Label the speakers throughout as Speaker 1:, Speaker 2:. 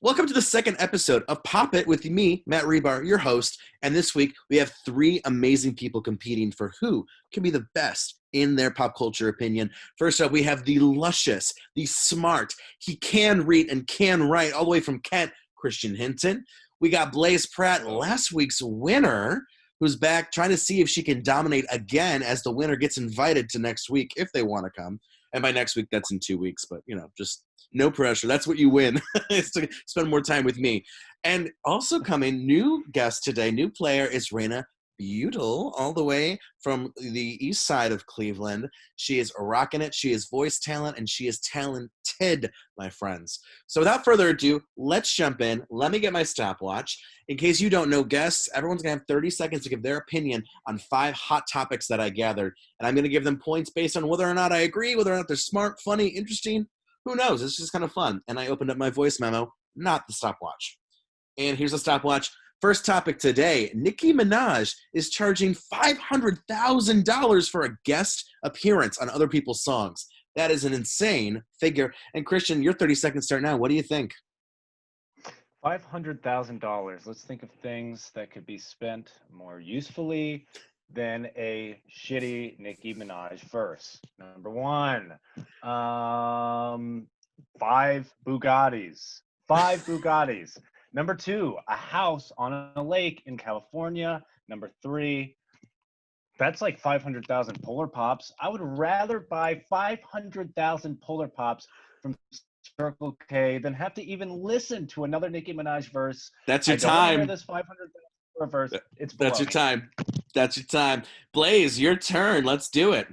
Speaker 1: Welcome to the second episode of Pop It with me, Matt Rebar, your host. And this week we have three amazing people competing for who can be the best in their pop culture opinion. First up, we have the luscious, the smart, he can read and can write all the way from Kent, Christian Hinton. We got Pratt, last week's winner, who's back trying to see if she can dominate again as the winner gets invited to next week if they want to come. And by next week, that's in 2 weeks, but just no pressure. That's what you win, is to spend more time with me. And also coming, new guest today, new player is Raina, Beutel, all the way from the east side of Cleveland. She is rocking it. She is voice talent, and she is talented, my friends. So without further ado, let's jump in. Let me get my stopwatch. In case you don't know guests, everyone's going to have 30 seconds to give their opinion on 5 hot topics that I gathered. And I'm going to give them points based on whether or not I agree, whether or not they're smart, funny, interesting. Who knows? It's just kind of fun. And I opened up my voice memo, not the stopwatch. And here's the stopwatch. First topic today, Nicki Minaj is charging $500,000 for a guest appearance on other people's songs. That is an insane figure. And Christian, your 30 seconds start now. What do you think?
Speaker 2: $500,000. Let's think of things that could be spent more usefully than a shitty Nicki Minaj verse. Number 1, 5 Bugattis. 5 Bugattis. Number 2, a house on a lake in California. Number 3, that's like 500,000 Polar Pops. I would rather buy 500,000 Polar Pops from Circle K than have to even listen to another Nicki Minaj verse.
Speaker 1: That's your
Speaker 2: I don't want to
Speaker 1: time.
Speaker 2: hear this 500,000 verse. It's
Speaker 1: That's your
Speaker 2: baloney.
Speaker 1: time. That's your time. Blaze, your turn. Let's do it.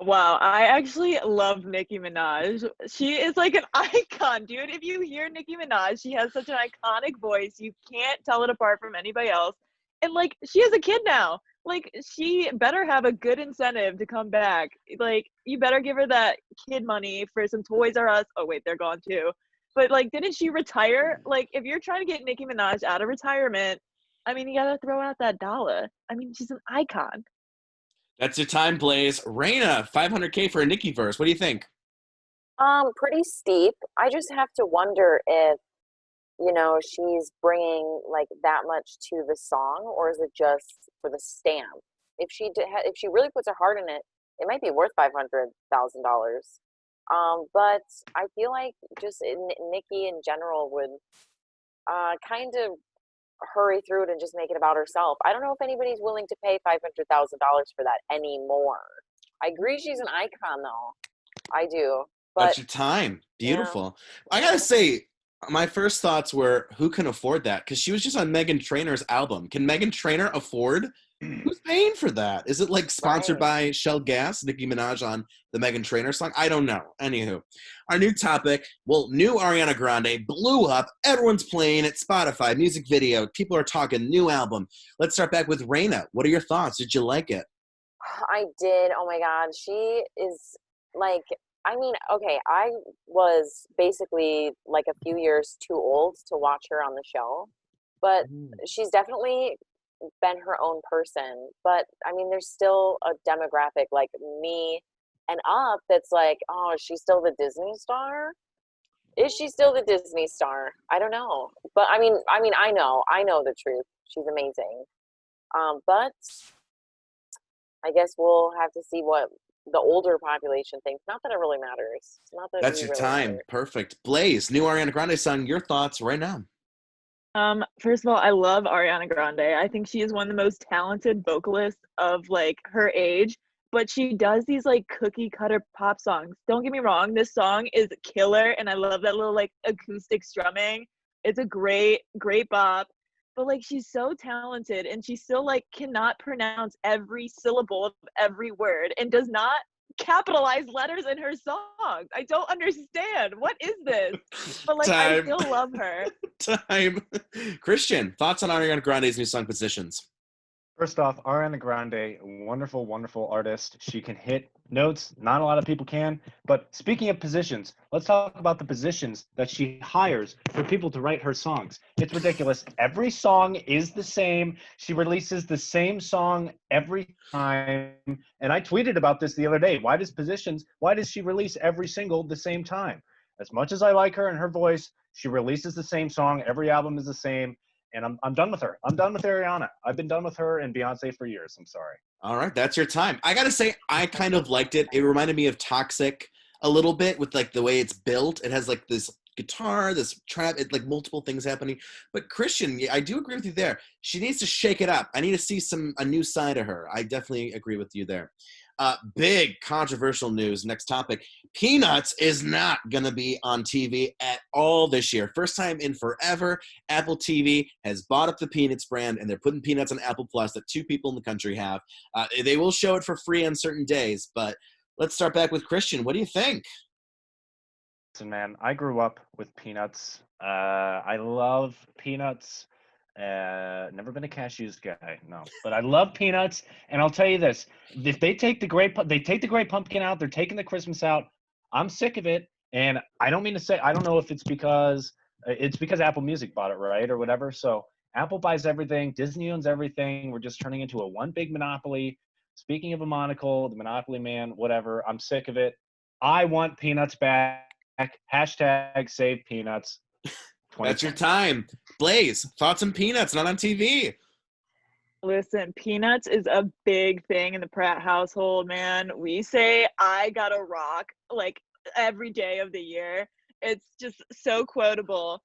Speaker 3: Wow, I actually love Nicki Minaj. She is like an icon, dude. If you hear Nicki Minaj, she has such an iconic voice. You can't tell it apart from anybody else. And like, she has a kid now. Like, she better have a good incentive to come back. Like, you better give her that kid money for some Toys R Us. Oh wait, they're gone too. But like, didn't she retire? Like, if you're trying to get Nicki Minaj out of retirement, I mean, you gotta throw out that dollar. I mean, she's an icon.
Speaker 1: That's your time, Blaze. Raina, $500K for a Nicki verse. What do you think?
Speaker 4: Pretty steep. I just have to wonder if, she's bringing like that much to the song, or is it just for the stamp? If she really puts her heart in it, it might be worth $500,000. But I feel like just Nicki in general would kind of hurry through it and just make it about herself. I don't know if anybody's willing to pay $500,000 for that anymore. I agree she's an icon though. I do. But
Speaker 1: that's your time. Beautiful. Yeah. I gotta say, my first thoughts were, who can afford that? Because she was just on Meghan Trainor's album. Can Meghan Trainor afford? Who's paying for that? Is it like sponsored by Shell Gas, Nicki Minaj on the Meghan Trainor song? I don't know. Anywho, our new topic, new Ariana Grande blew up. Everyone's playing it. Spotify, music video. People are talking new album. Let's start back with Raina. What are your thoughts? Did you like it?
Speaker 4: I did. Oh my God. She is like, okay, I was basically like a few years too old to watch her on the show, but she's definitely been her own person. But I mean, there's still a demographic like me and up that's like, oh, is she still the Disney star? Is she still the Disney star? I don't know. But I mean, I know the truth. She's amazing. But I guess we'll have to see what the older population thinks. Not that it really matters. Not that
Speaker 1: that's your
Speaker 4: really
Speaker 1: time.
Speaker 4: matter.
Speaker 1: Perfect. Blaze, new Ariana Grande song. Your thoughts right now.
Speaker 3: First of all, I love Ariana Grande. I think she is one of the most talented vocalists of like her age, but she does these like cookie cutter pop songs. Don't get me wrong, this song is killer and I love that little like acoustic strumming. It's a great bop, but like she's so talented and she still like cannot pronounce every syllable of every word and does not capitalize letters in her songs. I don't understand. What is this? But like, I still love her.
Speaker 1: Time. Christian, thoughts on Ariana Grande's new song Positions?
Speaker 2: First off, Ariana Grande, wonderful, wonderful artist. She can hit notes. Not a lot of people can. But speaking of positions, let's talk about the positions that she hires for people to write her songs. It's ridiculous. Every song is the same. She releases the same song every time. And I tweeted about this the other day. Why does she release every single the same time? as much as I like her and her voice, she releases the same song. Every album is the same. And I'm done with her. I'm done with Ariana. I've been done with her and Beyonce for years. I'm sorry.
Speaker 1: All right, that's your time. I gotta say, I kind of liked it. It reminded me of Toxic a little bit with like the way it's built. It has like this guitar, this trap, it like multiple things happening. But Christian, I do agree with you there. She needs to shake it up. I need to see a new side of her. I definitely agree with you there. Big controversial news. Next topic. Peanuts is not going to be on TV at all this year. First time in forever, Apple TV has bought up the Peanuts brand, and they're putting Peanuts on Apple Plus that 2 people in the country have. They will show it for free on certain days, but let's start back with Christian. What do you think?
Speaker 2: Listen, man, I grew up with Peanuts. I love Peanuts. Never been a cashews guy, no. But I love Peanuts, and I'll tell you this: if they take the great pumpkin out, they're taking the Christmas out. I'm sick of it, and I don't mean to say I don't know if it's because Apple Music bought it, right, or whatever. So Apple buys everything, Disney owns everything. We're just turning into a one big monopoly. Speaking of a monocle, the Monopoly Man, whatever. I'm sick of it. I want Peanuts back. Hashtag save Peanuts.
Speaker 1: That's your time. Blaze, thoughts on Peanuts, not on TV.
Speaker 3: Listen, Peanuts is a big thing in the Pratt household, man. We say I gotta rock like every day of the year. It's just so quotable.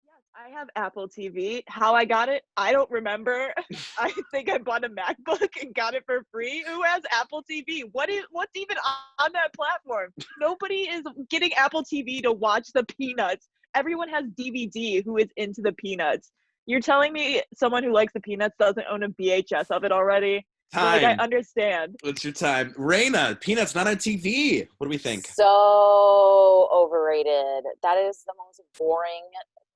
Speaker 3: Yes, I have Apple TV. How I got it, I don't remember. I think I bought a MacBook and got it for free. Who has Apple TV? What's even on that platform? Nobody is getting Apple TV to watch the Peanuts. Everyone has DVD who is into the Peanuts. You're telling me someone who likes the Peanuts doesn't own a VHS of it already?
Speaker 1: Time.
Speaker 3: Like, I understand.
Speaker 1: What's your time? Raina, Peanuts not on TV. What do we think?
Speaker 4: So overrated. That is the most boring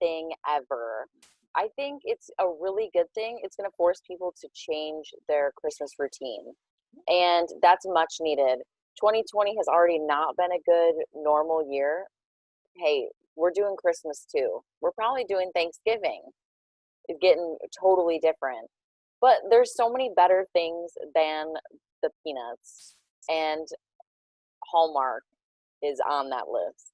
Speaker 4: thing ever. I think it's a really good thing. It's going to force people to change their Christmas routine. And that's much needed. 2020 has already not been a good normal year. Hey, we're doing Christmas too. We're probably doing Thanksgiving. It's getting totally different. But there's so many better things than the Peanuts. And Hallmark is on that list.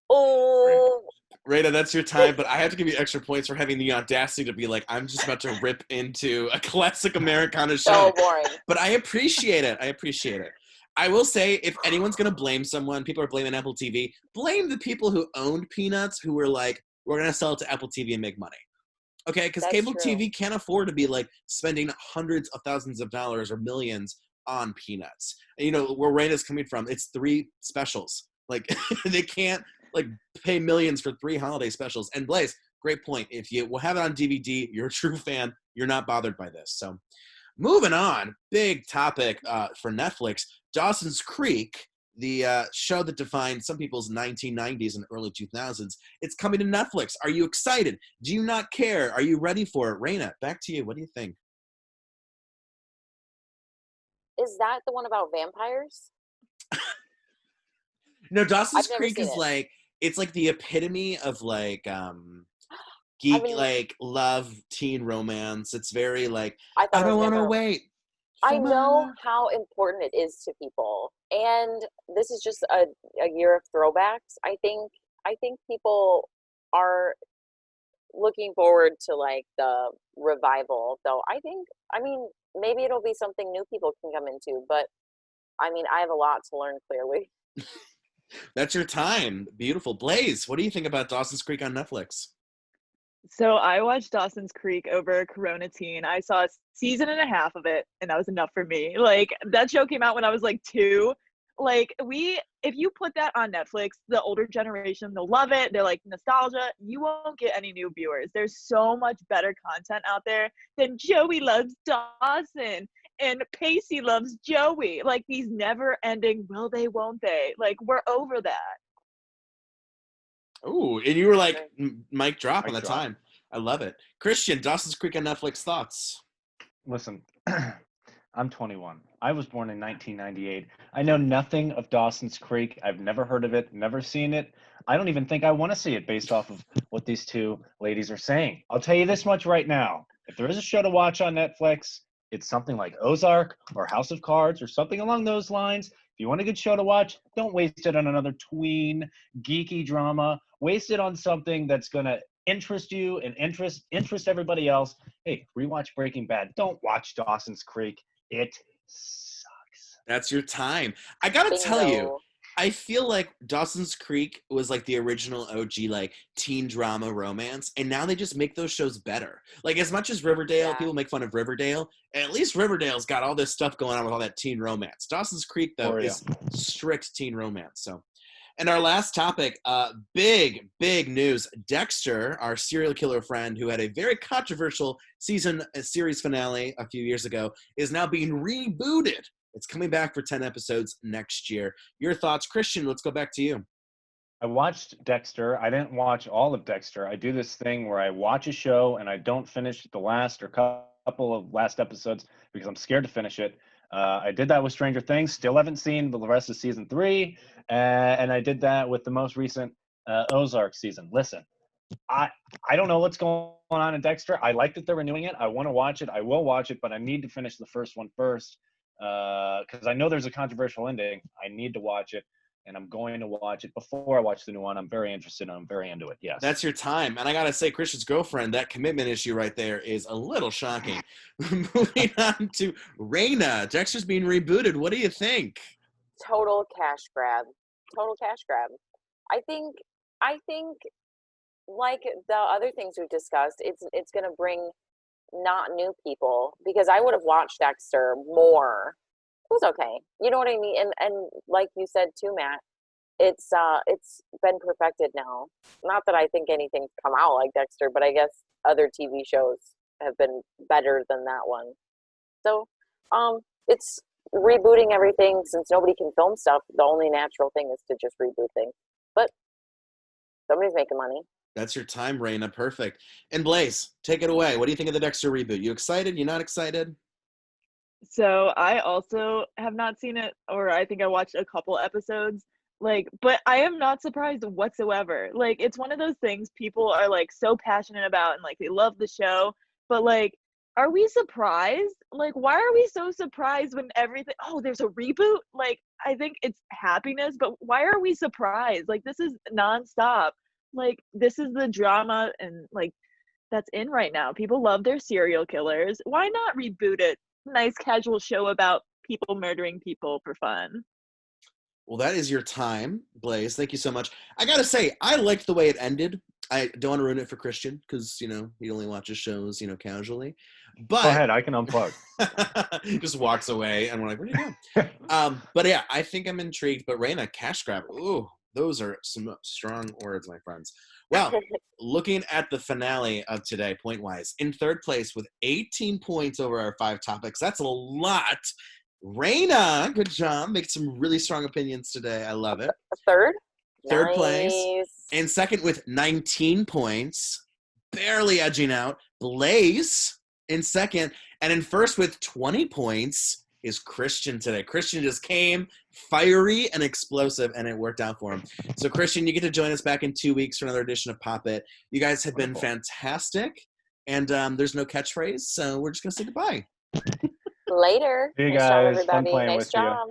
Speaker 4: Oh,
Speaker 1: Raina, that's your time, but I have to give you extra points for having the audacity to be like, I'm just about to rip into a classic Americana show.
Speaker 4: so boring.
Speaker 1: But I appreciate it. I will say, if anyone's going to blame someone, people are blaming Apple TV, blame the people who owned Peanuts who were like, we're going to sell it to Apple TV and make money. Okay, because cable
Speaker 4: true.
Speaker 1: TV can't afford to be like spending hundreds of thousands of dollars or millions on Peanuts. And, you know, where Raina's coming from, it's 3 specials. Like, they can't like pay millions for 3 holiday specials. And Blaze, great point. If you will have it on DVD, you're a true fan, you're not bothered by this. So moving on, big topic for Netflix, Dawson's Creek, the show that defined some people's 1990s and early 2000s. It's coming to Netflix. Are you excited? Do you not care? Are you ready for it? Raina, back to you. What do you think?
Speaker 4: Is that the one about vampires?
Speaker 1: No, Dawson's
Speaker 4: I've never
Speaker 1: Creek
Speaker 4: seen
Speaker 1: is
Speaker 4: it.
Speaker 1: like, it's like the epitome of like geek, like love, teen romance. It's very like,
Speaker 4: I
Speaker 1: I
Speaker 4: thought it
Speaker 1: don't
Speaker 4: was
Speaker 1: want to
Speaker 4: different.
Speaker 1: wait.
Speaker 4: I know how important it is to people, and this is just a year of throwbacks. I think people are looking forward to like the revival, though. I mean, maybe it'll be something new people can come into, but I mean, I have a lot to learn, clearly.
Speaker 1: That's your time. Beautiful. Blaze, what do you think about Dawson's Creek on Netflix?
Speaker 3: So I watched Dawson's Creek over Corona Teen. I saw a season and a half of it, and that was enough for me. Like, that show came out when I was like 2. Like, if you put that on Netflix, the older generation, they'll love it. They're like, nostalgia. You won't get any new viewers. There's so much better content out there than Joey loves Dawson and Pacey loves Joey. Like, these never ending, will they, won't they? Like, we're over that.
Speaker 1: Oh, and you were like, mic drop on the
Speaker 2: Mic drop.
Speaker 1: time. I love it. Christian, Dawson's Creek on Netflix, thoughts?
Speaker 2: Listen, I'm 21. I was born in 1998. I know nothing of Dawson's Creek. I've never heard of it, never seen it. I don't even think I want to see it based off of what these 2 ladies are saying. I'll tell you this much right now. If there is a show to watch on Netflix, it's something like Ozark or House of Cards or something along those lines. If you want a good show to watch, don't waste it on another tween, geeky drama. Waste it on something that's going to interest you and interest everybody else. Hey, rewatch Breaking Bad. Don't watch Dawson's Creek. It sucks.
Speaker 1: That's your time. I gotta tell you,
Speaker 4: Bingo.
Speaker 1: I feel like Dawson's Creek was like the original OG like teen drama romance, and now they just make those shows better. Like as much as Riverdale,
Speaker 4: Yeah.
Speaker 1: people make fun of Riverdale, at least Riverdale's got all this stuff going on with all that teen romance. Dawson's Creek though
Speaker 2: Oh, yeah.
Speaker 1: is strict teen romance. So, and our last topic, big news. Dexter, our serial killer friend who had a very controversial series finale a few years ago, is now being rebooted. It's coming back for 10 episodes next year. Your thoughts, Christian? Let's go back to you.
Speaker 2: I watched Dexter. I didn't watch all of Dexter. I do this thing where I watch a show and I don't finish the last or couple of last episodes because I'm scared to finish it. I did that with Stranger Things. Still haven't seen the rest of season 3. And I did that with the most recent Ozark season. Listen, I don't know what's going on in Dexter. I like that they're renewing it. I want to watch it. I will watch it, but I need to finish the first one first. Because I know there's a controversial ending. I need to watch it, and I'm going to watch it before I watch the new one. I'm very interested, and I'm very into it. Yes.
Speaker 1: That's your time. And I got to say, Christian's girlfriend, that commitment issue right there is a little shocking. Moving on to Raina. Dexter's being rebooted. What do you think?
Speaker 4: Total cash grab. Total cash grab. I think like the other things we've discussed, it's gonna bring not new people, because I would have watched Dexter more. It was okay. You know what I mean? And like you said too, Matt, it's been perfected now. Not that I think anything's come out like Dexter, but I guess other TV shows have been better than that one. So, it's rebooting everything. Since nobody can film stuff, the only natural thing is to just reboot things. But somebody's making money.
Speaker 1: That's your time, Raina. Perfect. And Blaze, take it away. What do you think of the Dexter reboot? You excited? You not excited?
Speaker 3: So I also have not seen it, or I think I watched a couple episodes. Like, but I am not surprised whatsoever. Like, it's one of those things people are like so passionate about and like they love the show, but like, are we surprised? Like, why are we so surprised when everything, oh, there's a reboot? Like, I think it's happiness, but why are we surprised? Like, this is nonstop. Like, this is the drama and like that's in right now. People love their serial killers. Why not reboot it? Nice casual show about people murdering people for fun.
Speaker 1: Well, that is your time, Blaze. Thank you so much. I got to say, I liked the way it ended. I don't want to ruin it for Christian because, you know, he only watches shows, you know, casually. But
Speaker 2: Go ahead. I can unplug.
Speaker 1: he just walks away and we're like, where do you go? But yeah, I think I'm intrigued. But Raina, cash grab. Ooh, those are some strong words, my friends. Well, looking at the finale of today, point-wise, in third place with 18 points over our 5 topics. That's a lot. Raina, good job. Make some really strong opinions today. I love it.
Speaker 4: Third
Speaker 1: Third place.
Speaker 4: Nice.
Speaker 1: And second with 19 points, barely edging out. Blaze in second. And in first with 20 points is Christian today. Christian just came fiery and explosive, and it worked out for him. So, Christian, you get to join us back in 2 weeks for another edition of Pop It. You guys have been fantastic. And there's no catchphrase, so we're just going to say goodbye.
Speaker 4: Later.
Speaker 2: See you
Speaker 4: Nice job,
Speaker 2: guys. Fun
Speaker 4: everybody.
Speaker 2: playing
Speaker 4: Nice
Speaker 2: with you.
Speaker 4: job.